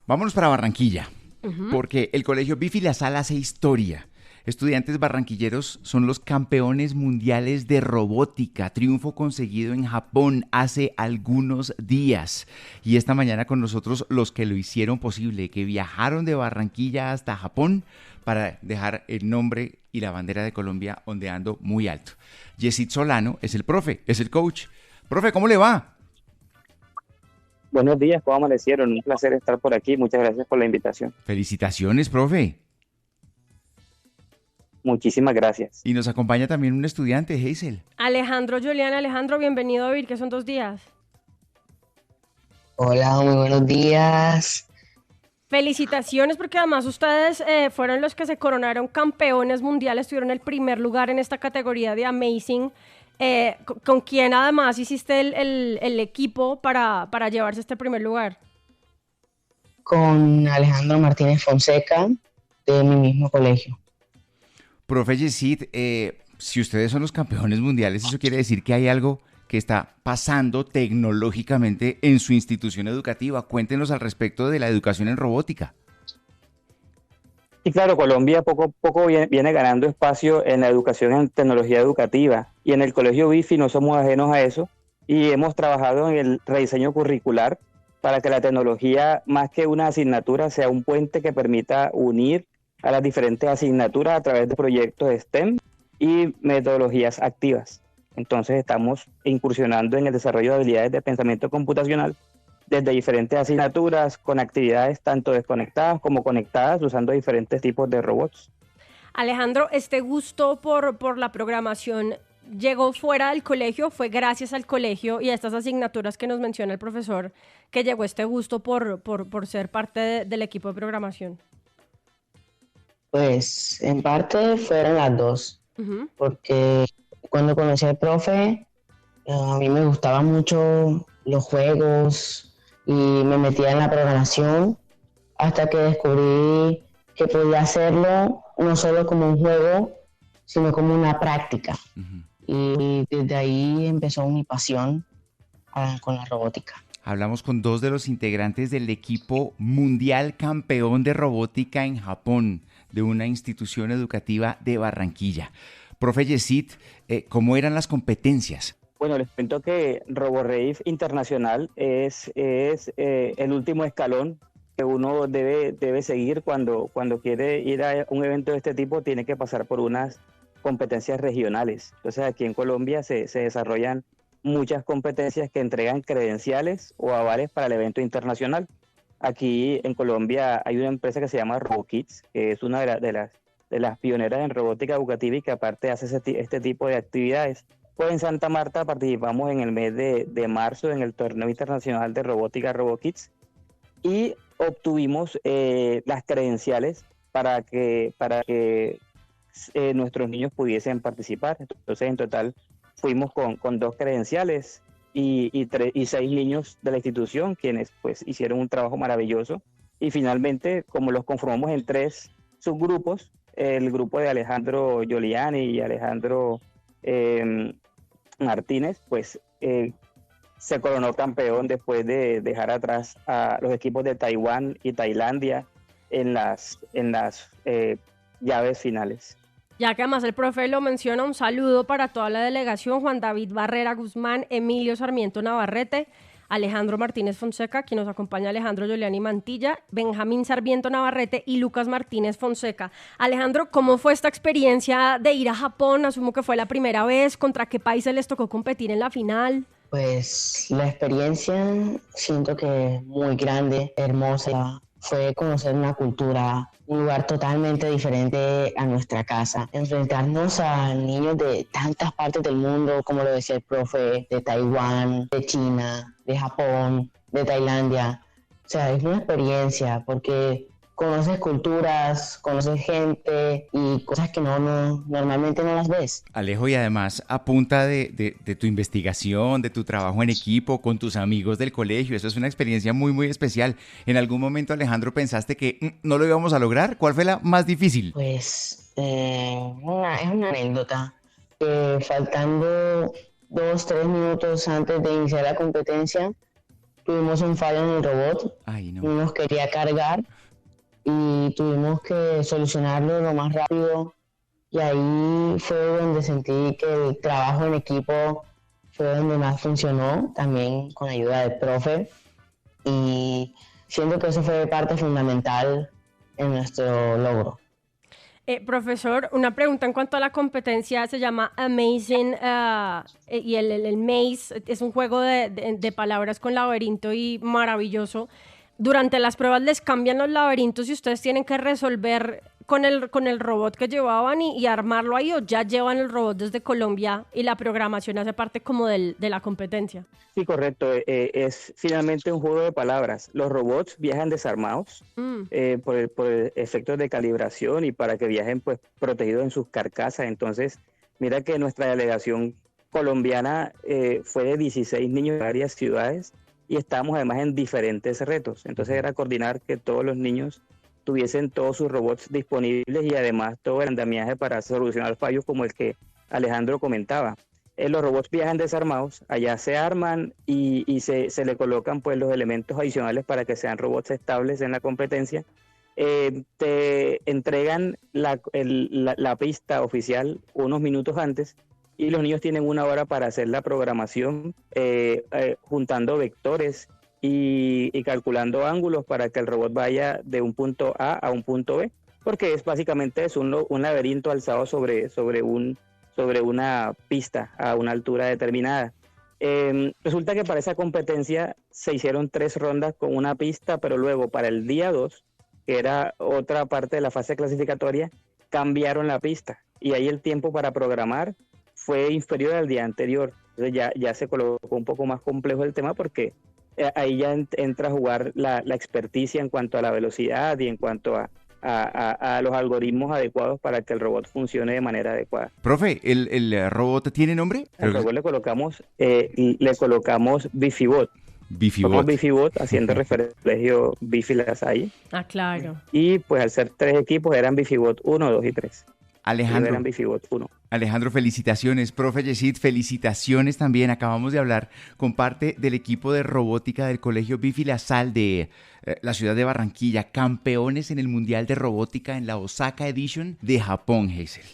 Vámonos para Barranquilla, Ujú. porque el Colegio Bifi La Sal hace historia. Estudiantes barranquilleros son los campeones mundiales de robótica, triunfo conseguido en Japón hace algunos días. Y esta mañana con nosotros los que lo hicieron posible, que viajaron de Barranquilla hasta Japón para dejar el nombre y la bandera de Colombia ondeando muy alto. Yesid Solano es el profe, es el coach. Profe, ¿cómo le va? Buenos días, ¿cómo amanecieron? Un placer estar por aquí. Muchas gracias por la invitación. Felicitaciones, profe. Muchísimas gracias. Y nos acompaña también un estudiante, Hazel. Alejandro Julián, Alejandro, bienvenido a Vivir, que son 2 días. Hola, muy buenos días. Felicitaciones porque además ustedes fueron los que se coronaron campeones mundiales, tuvieron el primer lugar en esta categoría de Amazing. ¿Con quién además hiciste el equipo para llevarse este primer lugar? Con Alejandro Martínez Fonseca, de mi mismo colegio. Profe Yesid, si ustedes son los campeones mundiales, eso quiere decir que hay algo que está pasando tecnológicamente en su institución educativa. Cuéntenos al respecto de la educación en robótica. Y claro, Colombia poco a poco viene ganando espacio en la educación en tecnología educativa. Y en el Colegio Bifi no somos ajenos a eso. Y hemos trabajado en el rediseño curricular para que la tecnología, más que una asignatura, sea un puente que permita unir a las diferentes asignaturas a través de proyectos STEM y metodologías activas. Entonces estamos incursionando en el desarrollo de habilidades de pensamiento computacional desde diferentes asignaturas, con actividades tanto desconectadas como conectadas, usando diferentes tipos de robots. Alejandro, ¿este gusto por la programación llegó fuera del colegio? ¿Fue gracias al colegio y a estas asignaturas que nos menciona el profesor que llegó este gusto por ser parte del equipo de programación? Pues en parte fueron las dos, Ujú. porque cuando conocí al profe, a mí me gustaban mucho los juegos y me metía en la programación hasta que descubrí que podía hacerlo no solo como un juego, sino como una práctica. Ujú. Y desde ahí empezó mi pasión con la robótica. Hablamos con dos de los integrantes del equipo mundial campeón de robótica en Japón, de una institución educativa de Barranquilla. Profe Yesid, ¿cómo eran las competencias? Bueno, les cuento que RoboRave Internacional es el último escalón que uno debe seguir cuando quiere ir a un evento de este tipo. Tiene que pasar por unas competencias regionales. Entonces aquí en Colombia se desarrollan muchas competencias que entregan credenciales o avales para el evento internacional. Aquí en Colombia hay una empresa que se llama RoboKids, que es una de las pioneras en robótica educativa y que aparte hace este tipo de actividades. Pues en Santa Marta participamos en el mes de marzo en el torneo internacional de robótica RoboKids y obtuvimos las credenciales para que nuestros niños pudiesen participar. Entonces en total fuimos con 2 credenciales y 6 niños de la institución, quienes pues hicieron un trabajo maravilloso. Y finalmente, como los conformamos en 3 subgrupos, el grupo de Alejandro Giuliani y Alejandro Martínez, pues se coronó campeón después de dejar atrás a los equipos de Taiwán y Tailandia en las llaves finales. Ya que además el profe lo menciona, un saludo para toda la delegación: Juan David Barrera Guzmán, Emilio Sarmiento Navarrete, Alejandro Martínez Fonseca, quien nos acompaña, Alejandro Giuliani Mantilla, Benjamín Sarmiento Navarrete y Lucas Martínez Fonseca. Alejandro, ¿cómo fue esta experiencia de ir a Japón? Asumo que fue la primera vez. ¿Contra qué países les tocó competir en la final? Pues la experiencia siento que es muy grande, hermosa. Fue conocer una cultura, un lugar totalmente diferente a nuestra casa. Enfrentarnos a niños de tantas partes del mundo, como lo decía el profe, de Taiwán, de China, de Japón, de Tailandia. O sea, es una experiencia porque conoces culturas, conoces gente y cosas que normalmente no las ves. Alejo, y además a punta de tu investigación, de tu trabajo en equipo, con tus amigos del colegio, eso es una experiencia muy, muy especial. ¿En algún momento, Alejandro, pensaste que no lo íbamos a lograr? ¿Cuál fue la más difícil? Pues es una anécdota que faltando 2, 3 minutos antes de iniciar la competencia, tuvimos un fallo en el robot, Ay, no. no nos quería cargar y tuvimos que solucionarlo lo más rápido. Y ahí fue donde sentí que el trabajo en equipo fue donde más funcionó, también con ayuda del profe. Y siento que eso fue parte fundamental en nuestro logro. Profesor, una pregunta en cuanto a la competencia, se llama Amazing y el Maze es un juego de palabras con laberinto y maravilloso. Durante las pruebas les cambian los laberintos y ustedes tienen que resolver con el robot que llevaban y armarlo ahí, o ya llevan el robot desde Colombia y la programación hace parte como de la competencia. Sí, correcto. Es finalmente un juego de palabras. Los robots viajan desarmados por efectos de calibración y para que viajen pues protegidos en sus carcasas. Entonces, mira que nuestra delegación colombiana fue de 16 niños de varias ciudades y estábamos además en diferentes retos. Entonces era coordinar que todos los niños tuviesen todos sus robots disponibles y además todo el andamiaje para solucionar fallos como el que Alejandro comentaba. Los robots viajan desarmados, allá se arman y se le colocan pues los elementos adicionales para que sean robots estables en la competencia. Te entregan la pista oficial unos minutos antes y los niños tienen 1 hora para hacer la programación juntando vectores y calculando ángulos para que el robot vaya de un punto A un punto B, porque es básicamente un laberinto alzado sobre una pista a una altura determinada. Resulta que para esa competencia se hicieron 3 rondas con una pista, pero luego para el día 2, que era otra parte de la fase clasificatoria, cambiaron la pista y ahí el tiempo para programar fue inferior al día anterior. Entonces ya se colocó un poco más complejo el tema porque ahí ya entra a jugar la experticia en cuanto a la velocidad y en cuanto a los algoritmos adecuados para que el robot funcione de manera adecuada. Profe, ¿el robot tiene nombre? Al robot le colocamos Bifibot. Bifibot. Bifibot, haciendo referencia al colegio Bifi Lasalle. Ah, claro. Y pues al ser 3 equipos eran Bifibot 1, 2 y 3. Alejandro, eran Bifibot 1. Alejandro, felicitaciones. Profe Yesid, felicitaciones también. Acabamos de hablar con parte del equipo de robótica del colegio Bifi Lasalle de la ciudad de Barranquilla, campeones en el Mundial de Robótica en la Osaka Edition de Japón, Hazel.